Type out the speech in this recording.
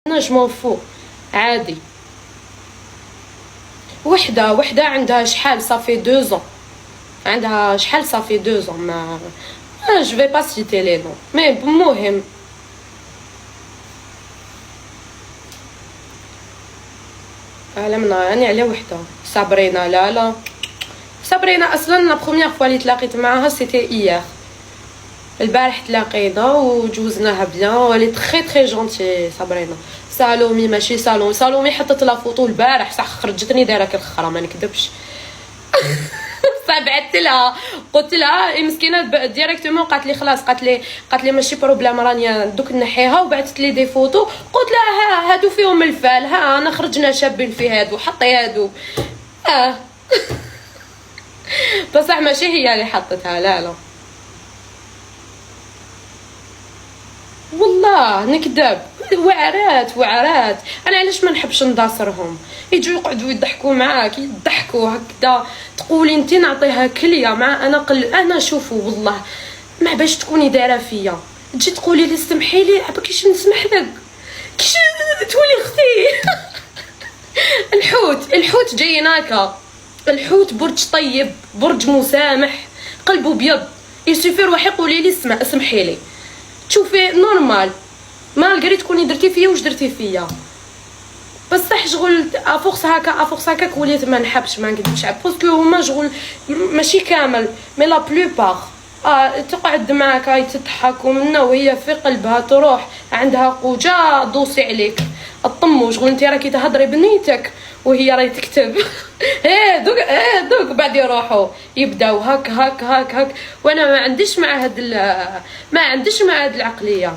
انا جو فو عادي. وحده عندها شحال صافي 2 ans، عندها شحال صافي 2 ans. ما جو في با سيتي لي نو، مي المهم على من راني على وحده. صابرينا لا صابرينا اصلا لا بروميير فوا اللي تلاقيت معاها سيتي ايير، البارح تلاقينا وجوزناها بيان، ولي تري تري جونتي صابرينا. سالومي ماشي سالومي حطت لها فوطو البارح صح خرجتني دايره كالخرا ما نكذبش. فبعثت لها قلت لها مسكينه ديريكتومون، قالت لي خلاص، قالت لي ماشي بروبليم راني دوك نحيها، وبعثت لي دي فوتو. قلت لها ها هادو فيهم الفال، ها انا خرجنا شابين في هادو، حطي هادو. بصح ماشي هي اللي حطتها، لا والله نكذب. وعرات انا علاش ما نحبش نداصرهم، يجوا يقعدوا يضحكوا معاك، يضحكوا هكذا، تقولي انت نعطيها كليه مع انا شوفوا والله ما باش تكوني دايره فيا، تجي تقولي لي سمحي لي كيش نسمح لك، كيش تولي اختي. الحوت جاي هكا، الحوت برج طيب، برج مسامح، قلبه ابيض، يسوفي روحي قولي لي اسمحي لي، تشوفي نورمال مالغري تكوني درتي فيا واش درتي فيا. بصح شغل افورس هكا وليت ما نحبش، ما نكذبش، باسكو هما شغل ماشي كامل مي لا بلوبار تقعد معاك تضحك ومنا وهي في قلبها تروح عندها قوجه دوسي عليك الطمو، شغل انت راكي تهضري بنيتك وهي راهي تكتب. دوك بعد يروحوا يبداو هاك. وانا ما عنديش مع هاد العقليه.